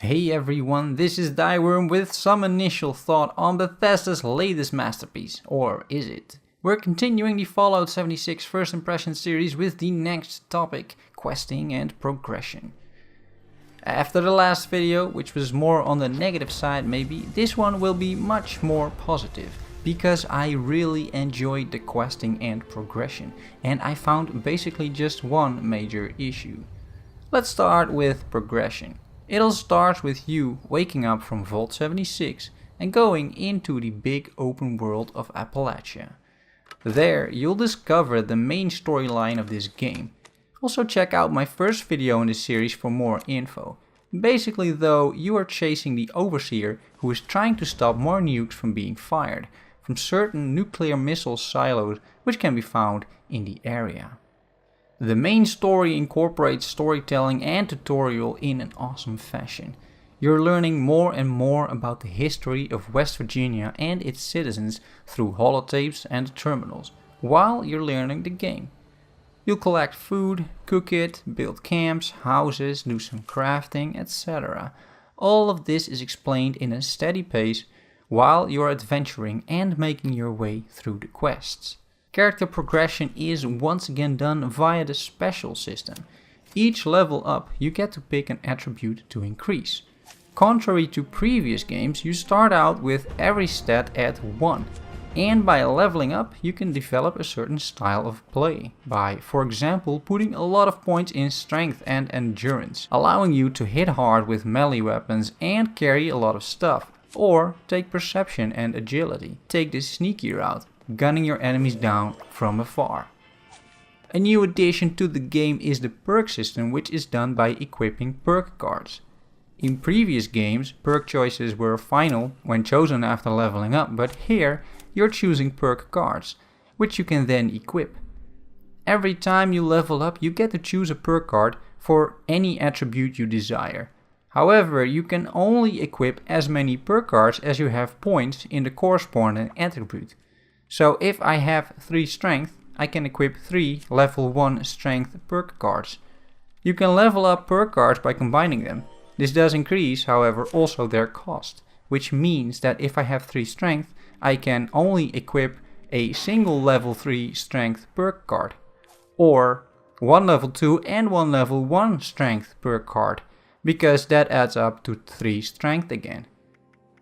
Hey everyone, this is Thyworm with some initial thought on Bethesda's latest masterpiece, or is it? We're continuing the Fallout 76 First Impression series with the next topic, questing and progression. After the last video, which was more on the negative side maybe, this one will be much more positive, because I really enjoyed the questing and progression, and I found basically just one major issue. Let's start with progression. It all starts with you waking up from Vault 76 and going into the big open world of Appalachia. There you'll discover the main storyline of this game. Also check out my first video in this series for more info. Basically though, you are chasing the Overseer who is trying to stop more nukes from being fired from certain nuclear missile silos which can be found in the area. The main story incorporates storytelling and tutorial in an awesome fashion. You're learning more and more about the history of West Virginia and its citizens through holotapes and terminals, while you're learning the game. You'll collect food, cook it, build camps, houses, do some crafting, etc. All of this is explained in a steady pace while you're adventuring and making your way through the quests. Character progression is once again done via the special system. Each level up you get to pick an attribute to increase. Contrary to previous games, you start out with every stat at 1, and by leveling up you can develop a certain style of play by, for example, putting a lot of points in strength and endurance, allowing you to hit hard with melee weapons and carry a lot of stuff, or take perception and agility, take the sneaky route, gunning your enemies down from afar. A new addition to the game is the perk system, which is done by equipping perk cards. In previous games, perk choices were final when chosen after leveling up, but here you're choosing perk cards, which you can then equip. Every time you level up, you get to choose a perk card for any attribute you desire. However, you can only equip as many perk cards as you have points in the corresponding attribute. So if I have 3 strength, I can equip 3 level 1 strength perk cards. You can level up perk cards by combining them. This does increase, however, also their cost, which means that if I have 3 strength, I can only equip a single level 3 strength perk card, or 1 level 2 and 1 level 1 strength perk card, because that adds up to 3 strength again.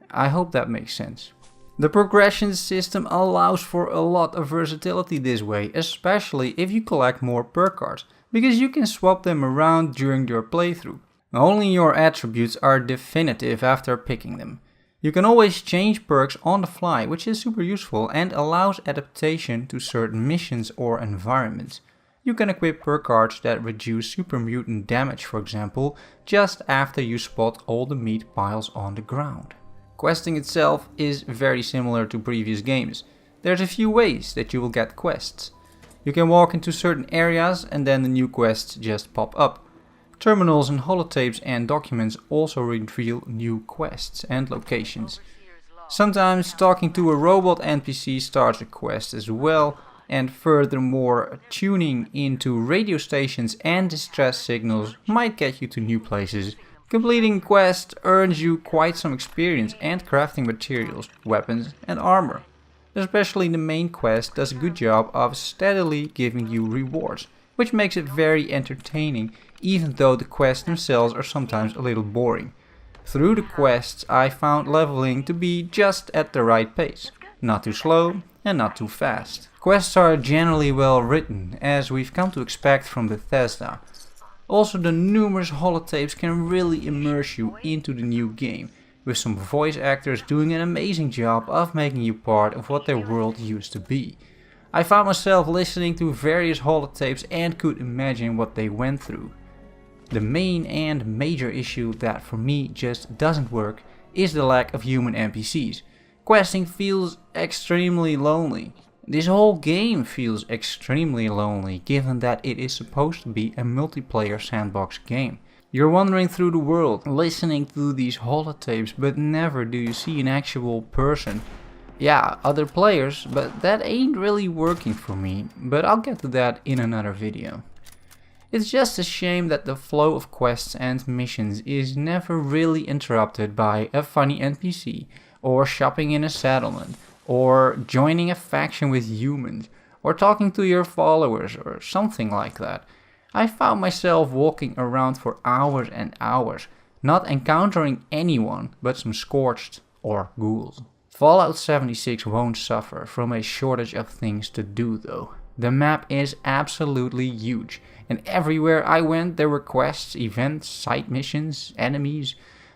I hope that makes sense. The progression system allows for a lot of versatility this way, especially if you collect more perk cards, because you can swap them around during your playthrough. Only your attributes are definitive after picking them. You can always change perks on the fly, which is super useful and allows adaptation to certain missions or environments. You can equip perk cards that reduce super mutant damage, for example, just after you spot all the meat piles on the ground. Questing itself is very similar to previous games. There's a few ways that you will get quests. You can walk into certain areas and then the new quests just pop up. Terminals and holotapes and documents also reveal new quests and locations. Sometimes talking to a robot NPC starts a quest as well, and furthermore tuning into radio stations and distress signals might get you to new places. Completing quests earns you quite some experience and crafting materials, weapons and armor. Especially the main quest does a good job of steadily giving you rewards, which makes it very entertaining even though the quests themselves are sometimes a little boring. Through the quests I found leveling to be just at the right pace, not too slow and not too fast. Quests are generally well written, as we've come to expect from Bethesda. Also, the numerous holotapes can really immerse you into the new game, with some voice actors doing an amazing job of making you part of what their world used to be. I found myself listening to various holotapes and could imagine what they went through. The main and major issue that for me just doesn't work is the lack of human NPCs. Questing feels extremely lonely. This whole game feels extremely lonely, given that it is supposed to be a multiplayer sandbox game. You're wandering through the world, listening to these holotapes, but never do you see an actual person. Yeah, other players, but that ain't really working for me, but I'll get to that in another video. It's just a shame that the flow of quests and missions is never really interrupted by a funny NPC, or shopping in a settlement, or joining a faction with humans, or talking to your followers, or something like that. I found myself walking around for hours and hours, not encountering anyone but some scorched or ghouls. Fallout 76 won't suffer from a shortage of things to do though. The map is absolutely huge, and everywhere I went there were quests, events, side missions, enemies.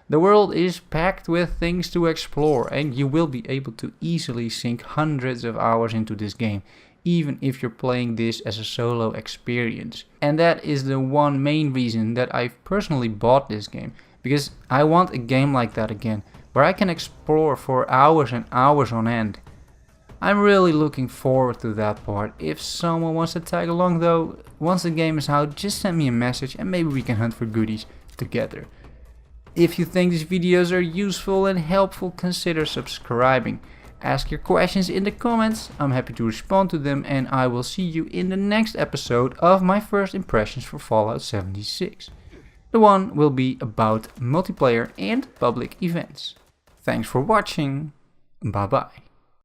The world is packed with things to explore, and you will be able to easily sink hundreds of hours into this game, even if you're playing this as a solo experience. And that is the one main reason that I've personally bought this game, because I want a game like that again, where I can explore for hours and hours on end. I'm really looking forward to that part. If someone wants to tag along though, once the game is out, just send me a message and maybe we can hunt for goodies together. If you think these videos are useful and helpful, consider subscribing. Ask your questions in the comments, I'm happy to respond to them, and I will see you in the next episode of my first impressions for Fallout 76. The one will be about multiplayer and public events. Thanks for watching, bye bye.